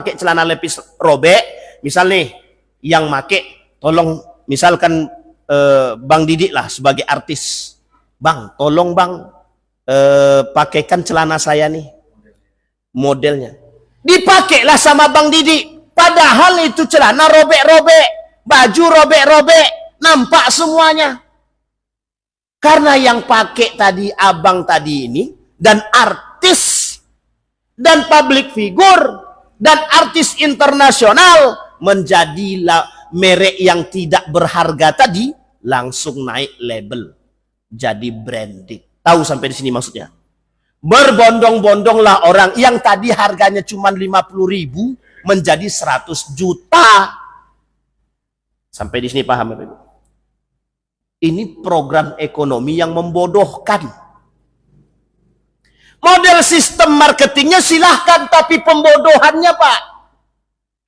pakai celana lepis robek, misal nih yang make, tolong misalkan Bang Didik lah sebagai artis, Bang, tolong Bang pakaikan celana saya nih, modelnya. Dipakailah sama Bang Didik, padahal itu celana robek-robek, baju robek-robek, nampak semuanya. Karena yang pakai tadi abang tadi ini, dan artis, dan public figure, dan artis internasional, menjadi merek yang tidak berharga tadi, langsung naik label. Jadi branding. Tahu sampai di sini maksudnya? Berbondong-bondonglah orang yang tadi harganya cuma 50.000 menjadi 100 juta. Sampai di sini paham Bapak Ibu? Ini program ekonomi yang membodohkan. Model sistem marketingnya silahkan, tapi pembodohannya Pak.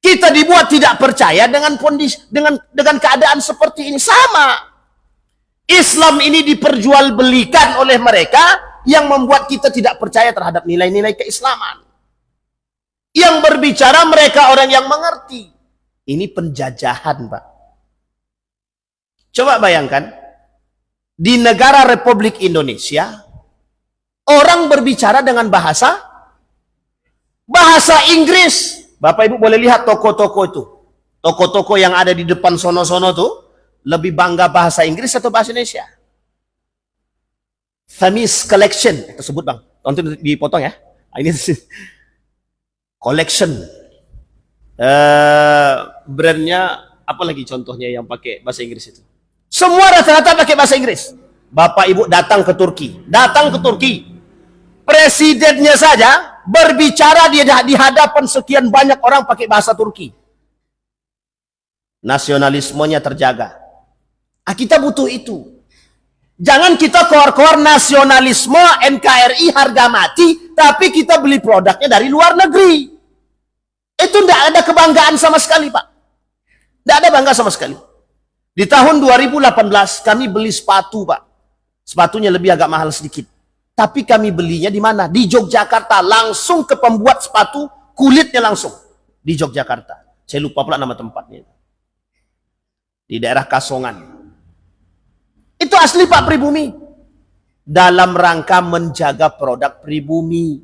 Kita dibuat tidak percaya dengan kondisi, dengan keadaan seperti ini. Sama. Islam ini diperjualbelikan oleh mereka yang membuat kita tidak percaya terhadap nilai-nilai keislaman. Yang berbicara mereka orang yang mengerti. Ini penjajahan Pak. Coba bayangkan, di negara Republik Indonesia, orang berbicara dengan bahasa Inggris. Bapak Ibu boleh lihat toko-toko itu. Toko-toko yang ada di depan sono-sono tuh, lebih bangga bahasa Inggris atau bahasa Indonesia? Thames Collection, tersebut Bang. Nanti dipotong ya. Ini collection. Brandnya apa lagi contohnya yang pakai bahasa Inggris itu? Semua rata-rata pakai bahasa Inggris. Bapak Ibu datang ke Turki. Presidennya saja berbicara di hadapan sekian banyak orang pakai bahasa Turki. Nasionalismenya terjaga. Kita butuh itu. Jangan kita keluar-keluar nasionalisme NKRI harga mati, tapi kita beli produknya dari luar negeri. Itu tidak ada kebanggaan sama sekali Pak. Tidak ada bangga sama sekali. Di tahun 2018 kami beli sepatu Pak. Sepatunya lebih agak mahal sedikit. Tapi kami belinya di mana? Di Yogyakarta. Langsung ke pembuat sepatu, kulitnya langsung. Di Yogyakarta. Saya lupa pula nama tempatnya. Di daerah Kasongan. Itu asli Pak pribumi. Dalam rangka menjaga produk pribumi.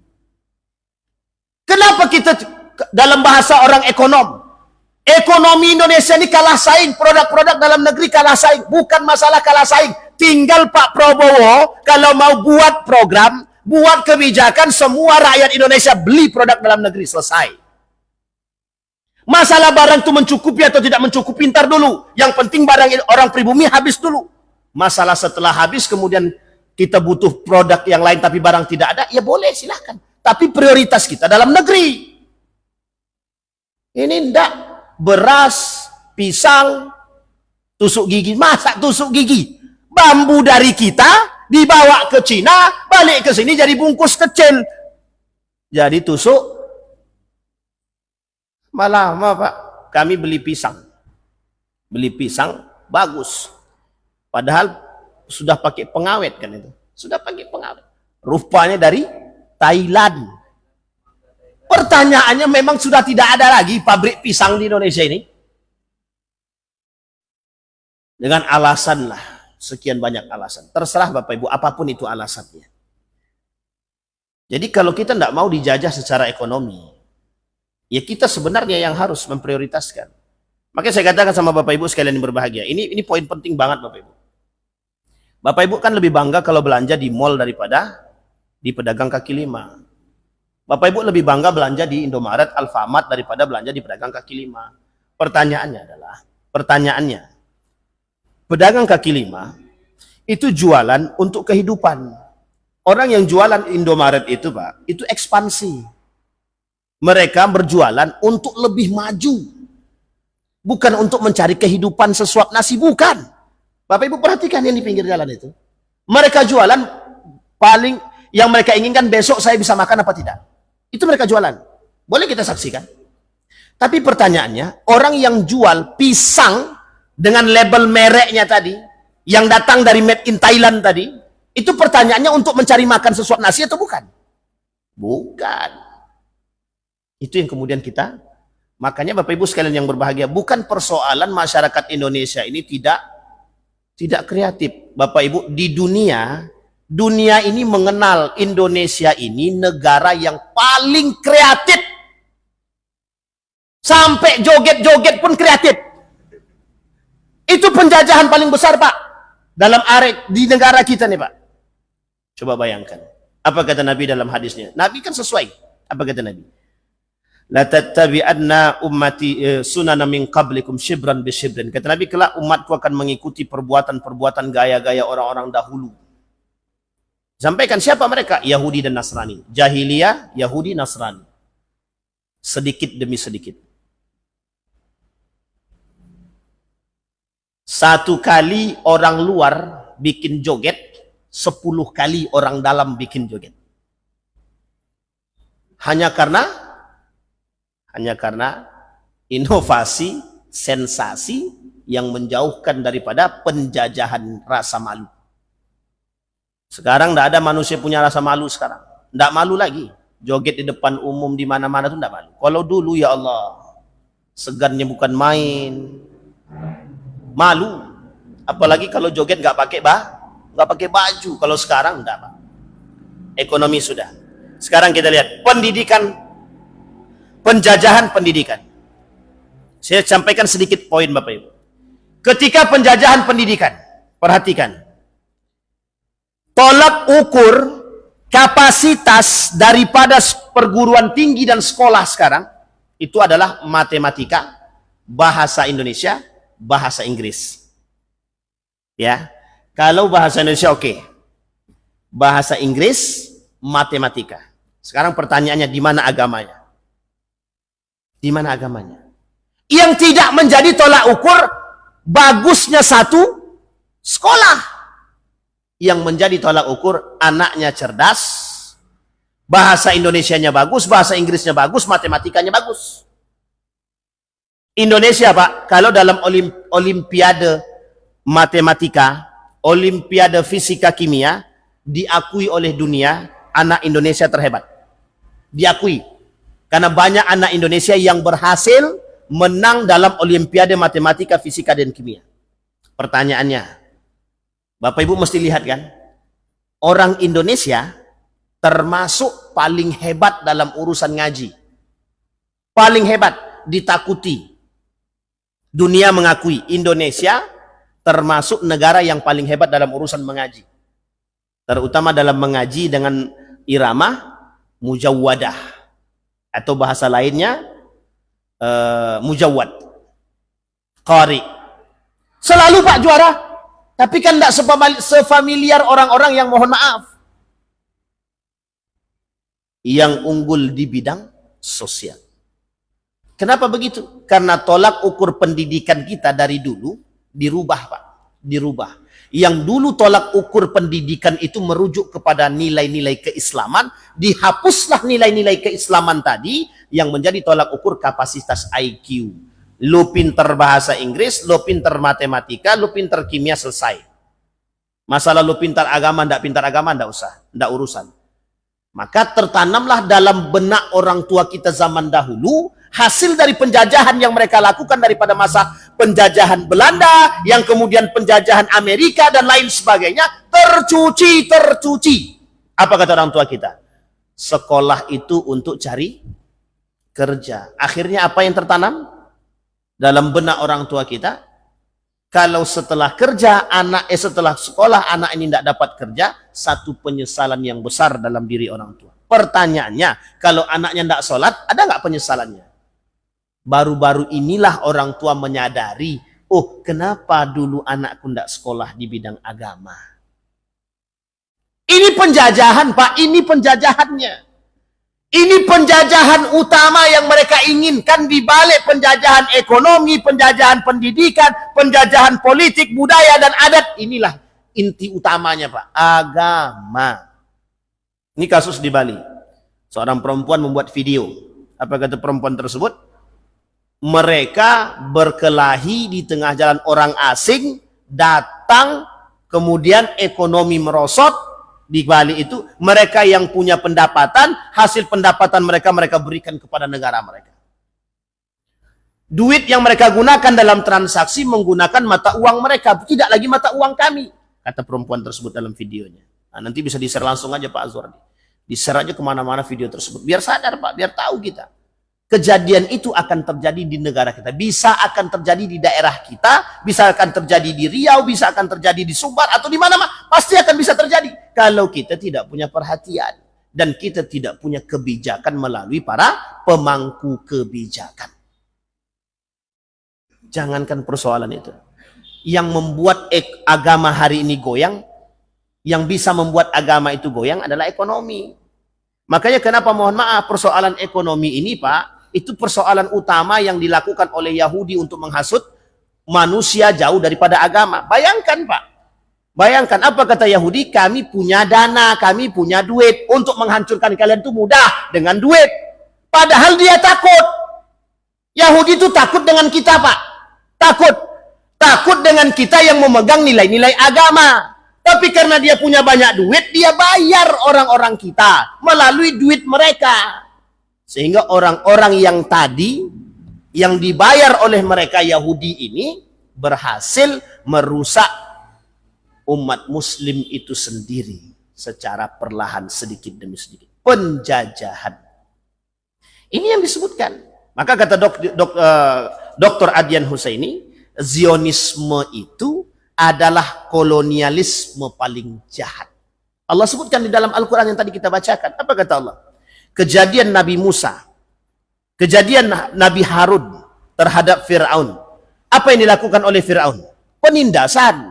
Kenapa kita, dalam bahasa orang ekonom, ekonomi Indonesia ini kalah saing, produk-produk dalam negeri kalah saing. Bukan masalah kalah saing. Tinggal Pak Prabowo kalau mau buat program, buat kebijakan, semua rakyat Indonesia beli produk dalam negeri, selesai. Masalah barang itu mencukupi atau tidak mencukupi, ntar dulu. Yang penting barang orang pribumi habis dulu. Masalah setelah habis kemudian kita butuh produk yang lain tapi barang tidak ada, ya boleh silahkan. Tapi prioritas kita dalam negeri. Ini ndak beras, pisang, tusuk gigi, masak tusuk gigi. Bambu dari kita dibawa ke Cina, balik ke sini jadi bungkus kecil. Jadi tusuk. Malah Pak, kami beli pisang. Beli pisang bagus. Padahal sudah pakai pengawet kan itu. Sudah pakai pengawet. Rupanya dari Thailand. Pertanyaannya memang sudah tidak ada lagi pabrik pisang di Indonesia ini. Dengan alasan lah. Sekian banyak alasan. Terserah Bapak Ibu, apapun itu alasannya. Jadi kalau kita tidak mau dijajah secara ekonomi, ya kita sebenarnya yang harus memprioritaskan. Makanya saya katakan sama Bapak Ibu sekalian yang berbahagia. Ini poin penting banget Bapak Ibu. Bapak Ibu kan lebih bangga kalau belanja di mall daripada di pedagang kaki lima. Bapak Ibu lebih bangga belanja di Indomaret, Alfamart daripada belanja di pedagang kaki lima. Pertanyaannya, pedagang kaki lima itu jualan untuk kehidupan. Orang yang jualan Indomaret itu Pak, itu ekspansi. Mereka berjualan untuk lebih maju. Bukan untuk mencari kehidupan sesuap nasi, bukan. Bapak Ibu perhatikan yang di pinggir jalan itu. Mereka jualan paling yang mereka inginkan besok saya bisa makan apa tidak. Itu mereka jualan. Boleh kita saksikan. Tapi pertanyaannya, orang yang jual pisang dengan label mereknya tadi, yang datang dari made in Thailand tadi, itu pertanyaannya untuk mencari makan sesuap nasi atau bukan? Bukan. Itu yang kemudian kita Makanya Bapak Ibu sekalian yang berbahagia, bukan persoalan masyarakat Indonesia ini tidak kreatif. Bapak Ibu, di dunia ini mengenal Indonesia ini negara yang paling kreatif. Sampai joget-joget pun kreatif. Itu penjajahan paling besar, Pak. Dalam di negara kita nih, Pak. Coba bayangkan. Apa kata Nabi dalam hadisnya? Nabi kan sesuai. Apa kata Nabi? La tattabi'anna ummati sunana min qablikum shibran bi shibrin. Kata Nabi, kelak umatku akan mengikuti perbuatan-perbuatan gaya-gaya orang-orang dahulu. Sampaikan siapa mereka? Yahudi dan Nasrani. Jahiliyah, Yahudi, Nasrani. Sedikit demi sedikit. Satu kali orang luar bikin joget, 10 kali orang dalam bikin joget. Hanya karena inovasi, sensasi yang menjauhkan daripada penjajahan rasa malu. Sekarang tidak ada manusia punya rasa malu sekarang. Tidak malu lagi. Joget di depan umum di mana-mana itu tidak malu. Kalau dulu ya Allah, segannya bukan main. Malu. Apalagi kalau joget nggak pakai baju. Kalau sekarang enggak, Pak. Ekonomi sudah. Sekarang kita lihat pendidikan, penjajahan pendidikan. Saya sampaikan sedikit poin Bapak Ibu. Ketika penjajahan pendidikan, perhatikan. Tolak ukur kapasitas daripada perguruan tinggi dan sekolah sekarang itu adalah matematika, bahasa Indonesia, bahasa Inggris. Ya. Kalau bahasa Indonesia oke. Bahasa Inggris, matematika. Sekarang pertanyaannya, di mana agamanya? Di mana agamanya? Yang tidak menjadi tolak ukur bagusnya satu sekolah. Yang menjadi tolak ukur anaknya cerdas, bahasa Indonesianya bagus, bahasa Inggrisnya bagus, matematikanya bagus. Indonesia, Pak, kalau dalam olimpiade matematika, olimpiade fisika kimia, diakui oleh dunia, anak Indonesia terhebat. Diakui. Karena banyak anak Indonesia yang berhasil menang dalam olimpiade matematika, fisika, dan kimia. Pertanyaannya, Bapak Ibu mesti lihat kan, orang Indonesia termasuk paling hebat dalam urusan ngaji. Paling hebat, ditakuti. Dunia mengakui Indonesia termasuk negara yang paling hebat dalam urusan mengaji. Terutama dalam mengaji dengan irama mujawwadah. Atau bahasa lainnya mujawwad. Qari. Selalu Pak juara. Tapi kan tidak sefamiliar orang-orang yang mohon maaf. Yang unggul di bidang sosial. Kenapa begitu? Karena tolak ukur pendidikan kita dari dulu dirubah, Pak. Dirubah. Yang dulu tolak ukur pendidikan itu merujuk kepada nilai-nilai keislaman. Dihapuslah nilai-nilai keislaman tadi yang menjadi tolak ukur kapasitas IQ. Lu pinter bahasa Inggris, lu pinter matematika, lu pinter kimia, selesai. Masalah lu pintar agama, ndak pintar agama, ndak usah, ndak urusan. Maka tertanamlah dalam benak orang tua kita zaman dahulu, hasil dari penjajahan yang mereka lakukan daripada masa penjajahan Belanda, yang kemudian penjajahan Amerika dan lain sebagainya, tercuci. Apa kata orang tua kita? Sekolah itu untuk cari kerja. Akhirnya apa yang tertanam dalam benak orang tua kita? Kalau setelah setelah sekolah anak ini tidak dapat kerja, satu penyesalan yang besar dalam diri orang tua. Pertanyaannya, kalau anaknya tidak sholat, ada nggak penyesalannya? Baru-baru inilah orang tua menyadari, oh kenapa dulu anakku tidak sekolah di bidang agama. Ini penjajahan, Pak, ini penjajahannya. Ini penjajahan utama yang mereka inginkan di balik penjajahan ekonomi, penjajahan pendidikan, penjajahan politik, budaya, dan adat. Inilah inti utamanya, Pak. Agama. Ini kasus di Bali. Seorang perempuan membuat video. Apa kata perempuan tersebut? Mereka berkelahi di tengah jalan, orang asing datang, kemudian ekonomi merosot. Di Bali itu, mereka yang punya pendapatan, hasil pendapatan mereka berikan kepada negara mereka. Duit yang mereka gunakan dalam transaksi menggunakan mata uang mereka, tidak lagi mata uang kami, kata perempuan tersebut dalam videonya. Nah, nanti bisa di-share langsung aja Pak Azwar. Di-share aja kemana-mana video tersebut. Biar sadar Pak, biar tahu kita. Kejadian itu akan terjadi di negara kita. Bisa akan terjadi di daerah kita, bisa akan terjadi di Riau, bisa akan terjadi di Sumbar, atau di mana-mana. Pasti akan bisa terjadi. Kalau kita tidak punya perhatian. Dan kita tidak punya kebijakan melalui para pemangku kebijakan. Jangankan persoalan itu. Yang membuat agama hari ini goyang, yang bisa membuat agama itu goyang adalah ekonomi. Makanya kenapa mohon maaf persoalan ekonomi ini Pak, itu persoalan utama yang dilakukan oleh Yahudi untuk menghasut manusia jauh daripada agama. Bayangkan Pak, bayangkan apa kata Yahudi, kami punya dana, kami punya duit, untuk menghancurkan kalian itu mudah dengan duit. Padahal dia takut. Yahudi itu takut dengan kita Pak, takut dengan kita yang memegang nilai-nilai agama. Tapi karena dia punya banyak duit, dia bayar orang-orang kita melalui duit mereka. Sehingga orang-orang yang tadi, yang dibayar oleh mereka Yahudi ini, berhasil merusak umat muslim itu sendiri. Secara perlahan, sedikit demi sedikit. Penjajahan. Ini yang disebutkan. Maka kata Dr. Adyan Husaini, Zionisme itu adalah kolonialisme paling jahat. Allah sebutkan di dalam Al-Quran yang tadi kita bacakan. Apa kata Allah? Kejadian Nabi Musa, kejadian Nabi Harun terhadap Fir'aun. Apa yang dilakukan oleh Fir'aun? Penindasan.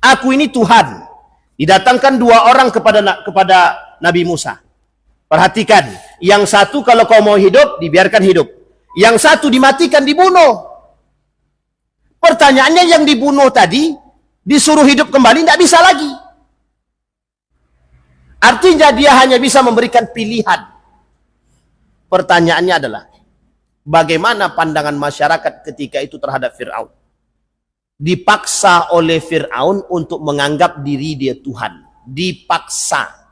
Aku ini Tuhan. Didatangkan dua orang kepada Nabi Musa. Perhatikan, yang satu kalau kau mau hidup, dibiarkan hidup. Yang satu dimatikan, dibunuh. Pertanyaannya, yang dibunuh tadi disuruh hidup kembali, tidak bisa lagi. Artinya dia hanya bisa memberikan pilihan. Pertanyaannya adalah, bagaimana pandangan masyarakat ketika itu terhadap Fir'aun? Dipaksa oleh Fir'aun untuk menganggap diri dia Tuhan. Dipaksa.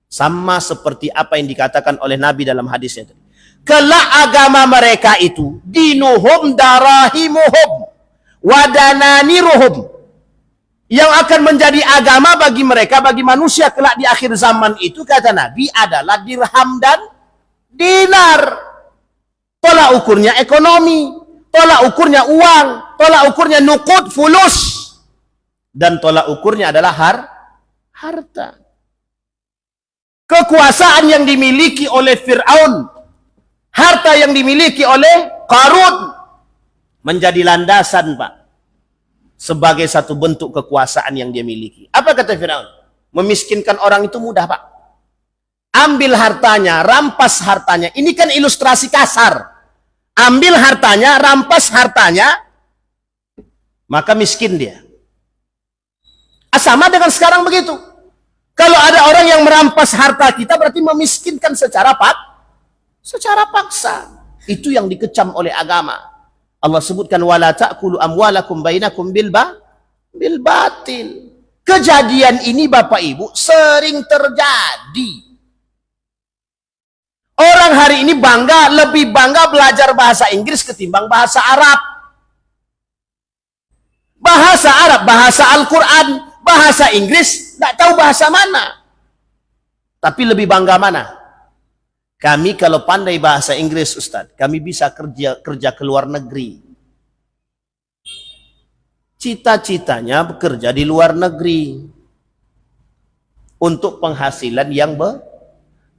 Sama seperti apa yang dikatakan oleh Nabi dalam hadisnya tadi. Kelak agama mereka itu, dinuhum darahimuhum wadananiruhum, yang akan menjadi agama bagi mereka, bagi manusia kelak di akhir zaman itu, kata Nabi, adalah dirham dan dinar. Tolak ukurnya ekonomi, tolak ukurnya uang, tolak ukurnya nuqud, fulus, dan tolak ukurnya adalah harta. Kekuasaan yang dimiliki oleh Fir'aun, harta yang dimiliki oleh Qarun, menjadi landasan Pak, sebagai satu bentuk kekuasaan yang dia miliki. Apa kata Fir'aun? Memiskinkan orang itu mudah Pak. Ambil hartanya, rampas hartanya. Ini kan ilustrasi kasar. Ambil hartanya, rampas hartanya, maka miskin dia. Sama dengan sekarang begitu. Kalau ada orang yang merampas harta kita, berarti memiskinkan secara paksa. Itu yang dikecam oleh agama. Allah sebutkan, wala ta'kulu amwalakum bainakum bil batil. Kejadian ini Bapak Ibu sering terjadi. Orang hari ini lebih bangga belajar bahasa Inggris ketimbang bahasa Arab. Bahasa Arab, bahasa Al-Quran, bahasa Inggris, tidak tahu bahasa mana. Tapi lebih bangga mana? Kami kalau pandai bahasa Inggris Ustadz, kami bisa kerja ke luar negeri. Cita-citanya bekerja di luar negeri. Untuk penghasilan yang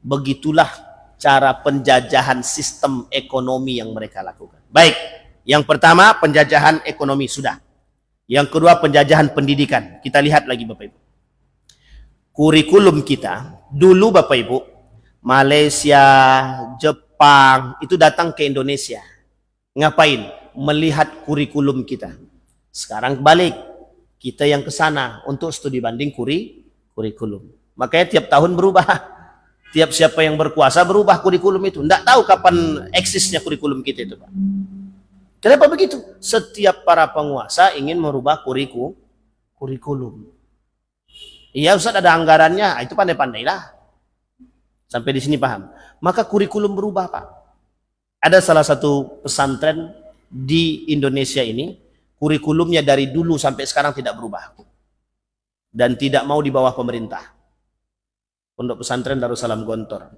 begitulah cara penjajahan sistem ekonomi yang mereka lakukan. Baik, yang pertama penjajahan ekonomi sudah. Yang kedua penjajahan pendidikan. Kita lihat lagi Bapak Ibu. Kurikulum kita, dulu Bapak Ibu, Malaysia, Jepang, itu datang ke Indonesia. Ngapain? Melihat kurikulum kita. Sekarang balik, kita yang ke sana untuk studi banding kurikulum. Makanya tiap tahun berubah. Tiap siapa yang berkuasa berubah kurikulum itu. Tidak tahu kapan eksisnya kurikulum kita itu Pak. Kenapa begitu? Setiap para penguasa ingin merubah kurikulum. Iya Ustaz, ada anggarannya, itu pandai-pandailah. Sampai di sini paham. Maka kurikulum berubah Pak. Ada salah satu pesantren di Indonesia ini, kurikulumnya dari dulu sampai sekarang tidak berubah. Dan tidak mau di bawah pemerintah. Pondok Pesantren Darussalam Gontor.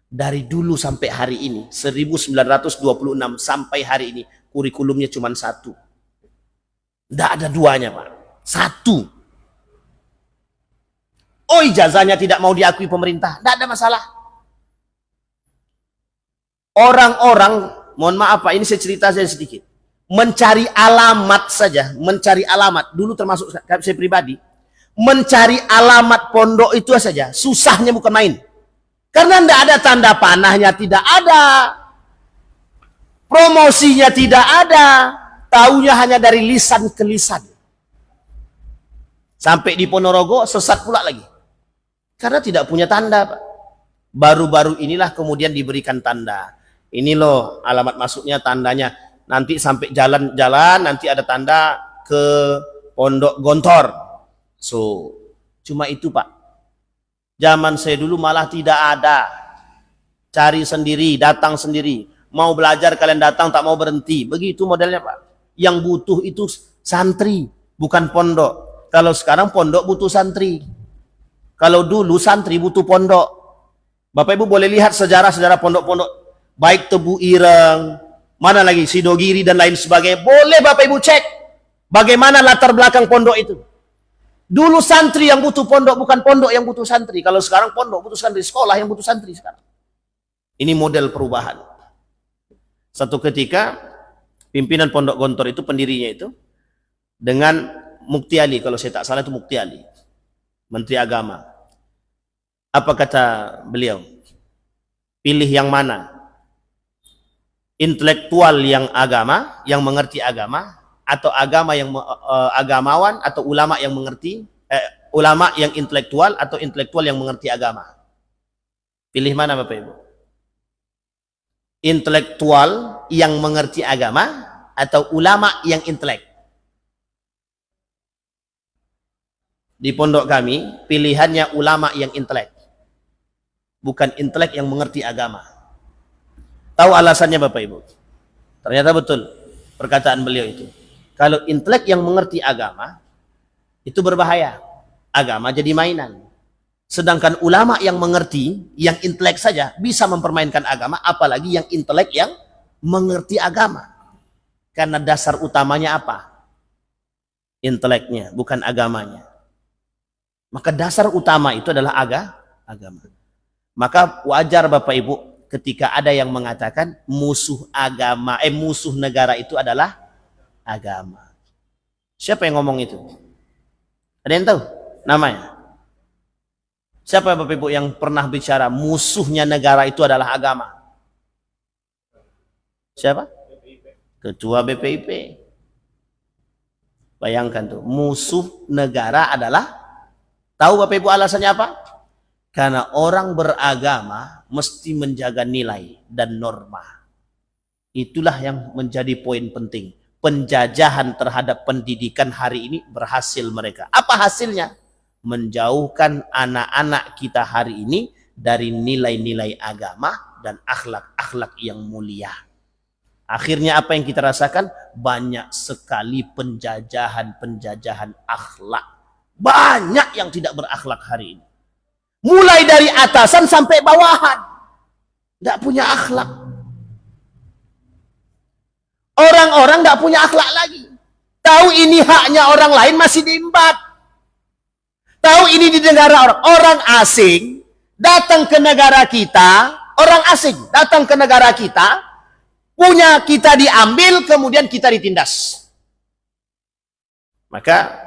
Dari dulu sampai hari ini, 1926 sampai hari ini, kurikulumnya cuma satu. Tidak ada duanya, Pak. Satu. Oh, ijazahnya tidak mau diakui pemerintah. Tidak ada masalah. Orang-orang, mohon maaf Pak, ini saya cerita saja sedikit. Mencari alamat saja, mencari alamat. Dulu termasuk saya pribadi. Mencari alamat pondok itu saja, susahnya bukan main. Karena tidak ada tanda panahnya, tidak ada. Promosinya tidak ada. Taunya hanya dari lisan ke lisan. Sampai di Ponorogo sesat pula lagi. Karena tidak punya tanda, Pak. Baru-baru inilah kemudian diberikan tanda. Ini loh alamat masuknya, tandanya. Nanti sampai jalan-jalan nanti ada tanda ke Pondok Gontor. So, cuma itu Pak. Zaman saya dulu malah tidak ada. Cari sendiri, datang sendiri. Mau belajar kalian datang, tak mau berhenti. Begitu modelnya Pak. Yang butuh itu santri, bukan pondok. Kalau sekarang pondok butuh santri. Kalau dulu santri butuh pondok. Bapak Ibu boleh lihat sejarah-sejarah pondok-pondok. Baik Tebu Ireng, mana lagi, Sidogiri dan lain sebagainya. Boleh Bapak Ibu cek. Bagaimana latar belakang pondok itu. Dulu santri yang butuh pondok, bukan pondok yang butuh santri. Kalau sekarang pondok butuh santri, sekolah yang butuh santri sekarang. Ini model perubahan. Satu ketika, pimpinan Pondok Gontor itu, pendirinya itu, dengan Mukti Ali, kalau saya tak salah itu Mukti Ali, Menteri Agama. Apa kata beliau? Pilih yang mana? Intelektual yang agama, yang mengerti agama, atau agama yang agamawan, atau ulama yang mengerti, ulama yang intelektual, atau intelektual yang mengerti agama. Pilih mana Bapak Ibu? Intelektual yang mengerti agama, atau ulama yang intelek? Di pondok kami, pilihannya ulama yang intelek. Bukan intelek yang mengerti agama. Tahu alasannya Bapak Ibu? Ternyata betul perkataan beliau itu. Kalau intelek yang mengerti agama, itu berbahaya. Agama jadi mainan. Sedangkan ulama yang mengerti, yang intelek saja, bisa mempermainkan agama, apalagi yang intelek yang mengerti agama. Karena dasar utamanya apa? Inteleknya, bukan agamanya. Maka dasar utama itu adalah agama. Maka wajar Bapak Ibu ketika ada yang mengatakan musuh agama, musuh negara itu adalah agama. Siapa yang ngomong itu? Ada yang tahu namanya? Siapa Bapak Ibu yang pernah bicara musuhnya negara itu adalah agama? Siapa? Ketua BPIP. Bayangkan tuh, musuh negara adalah, tahu Bapak Ibu alasannya apa? Karena orang beragama mesti menjaga nilai dan norma. Itulah yang menjadi poin penting. Penjajahan terhadap pendidikan hari ini berhasil mereka. Apa hasilnya? Menjauhkan anak-anak kita hari ini dari nilai-nilai agama dan akhlak-akhlak yang mulia. Akhirnya apa yang kita rasakan? Banyak sekali penjajahan akhlak. Banyak yang tidak berakhlak hari ini. Mulai dari atasan sampai bawahan. Tidak punya akhlak. Orang-orang tidak punya akhlak lagi. Tahu ini haknya orang lain masih diembat. Tahu ini di negara orang asing datang ke negara kita, orang asing datang ke negara kita, punya kita diambil, kemudian kita ditindas. Maka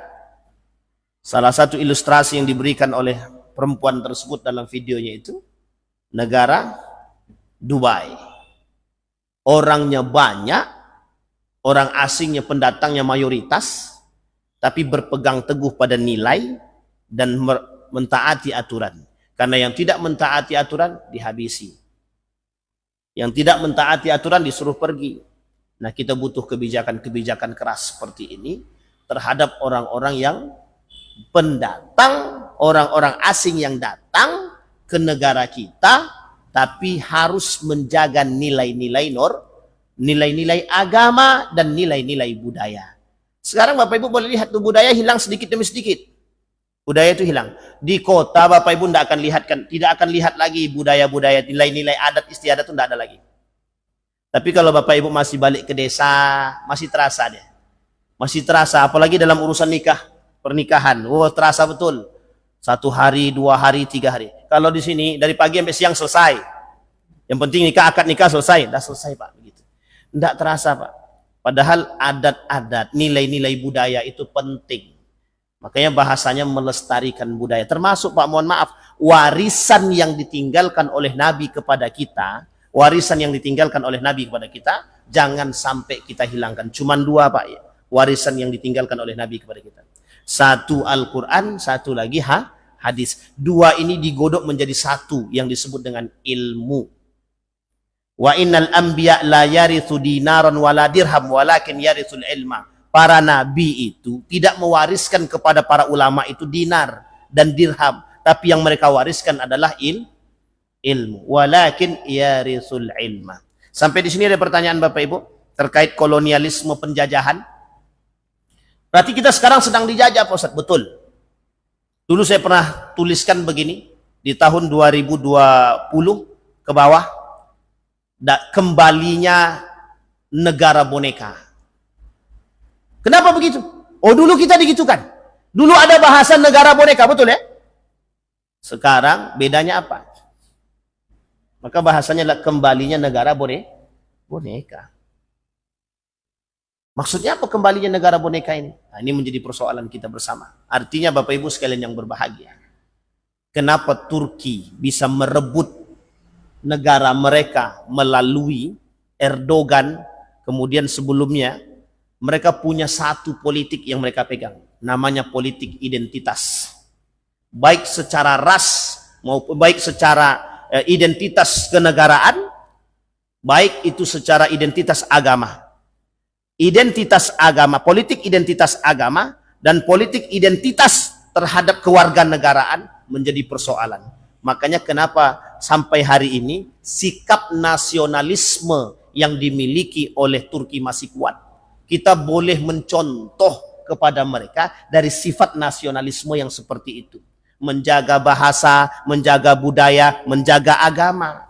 salah satu ilustrasi yang diberikan oleh perempuan tersebut dalam videonya itu, negara Dubai. Orangnya banyak, orang asingnya, pendatangnya mayoritas, tapi berpegang teguh pada nilai dan mentaati aturan. Karena yang tidak mentaati aturan dihabisi. Yang tidak mentaati aturan disuruh pergi. Nah, kita butuh kebijakan-kebijakan keras seperti ini terhadap orang-orang yang pendatang, orang-orang asing yang datang ke negara kita, tapi harus menjaga nilai-nilai nilai-nilai agama dan nilai-nilai budaya. Sekarang Bapak Ibu boleh lihat tuh budaya hilang sedikit demi sedikit. Budaya itu hilang. Di kota Bapak Ibu tidak akan lihat lagi budaya-budaya, nilai-nilai adat istiadat itu tidak ada lagi. Tapi kalau Bapak Ibu masih balik ke desa, masih terasa dia. Masih terasa, apalagi dalam urusan pernikahan. Oh, terasa betul. 1 hari, 2 hari, 3 hari. Kalau di sini dari pagi sampai siang selesai. Yang penting akad nikah selesai. Dah selesai Pak. Begitu. Tidak terasa Pak. Padahal adat-adat, nilai-nilai budaya itu penting. Makanya bahasanya melestarikan budaya. Termasuk Pak, mohon maaf, warisan yang ditinggalkan oleh Nabi kepada kita, jangan sampai kita hilangkan. Cuman 2 Pak ya, warisan yang ditinggalkan oleh Nabi kepada kita. 1 Al-Quran, 1 lagi hadis. 2 ini digodok menjadi 1 yang disebut dengan ilmu. Wa innal anbiya la yarithu dinaran wala dirham walakin yarithul ilma. Para nabi itu tidak mewariskan kepada para ulama itu dinar dan dirham, tapi yang mereka wariskan adalah ilmu. Walakin yarithul ilma. Sampai di sini ada pertanyaan Bapak Ibu terkait kolonialisme penjajahan. Berarti kita sekarang sedang dijajah Pak Ustaz. Betul. Dulu saya pernah tuliskan begini di tahun 2020 ke bawah, kembalinya negara boneka. Kenapa begitu? Oh, dulu kita digitukan. Dulu ada bahasa negara boneka, betul ya? Sekarang bedanya apa? Maka bahasanya adalah kembalinya negara boneka. Maksudnya apa kembalinya negara boneka ini? Nah, ini menjadi persoalan kita bersama. Artinya Bapak Ibu sekalian yang berbahagia. Kenapa Turki bisa merebut negara mereka melalui Erdogan, kemudian sebelumnya mereka punya satu politik yang mereka pegang, namanya politik identitas. Baik secara ras maupun baik secara identitas kenegaraan, baik itu secara identitas agama. Identitas agama, politik identitas agama dan politik identitas terhadap kewarganegaraan menjadi persoalan. Makanya kenapa sampai hari ini sikap nasionalisme yang dimiliki oleh Turki masih kuat. Kita boleh mencontoh kepada mereka dari sifat nasionalisme yang seperti itu. Menjaga bahasa, menjaga budaya, menjaga agama.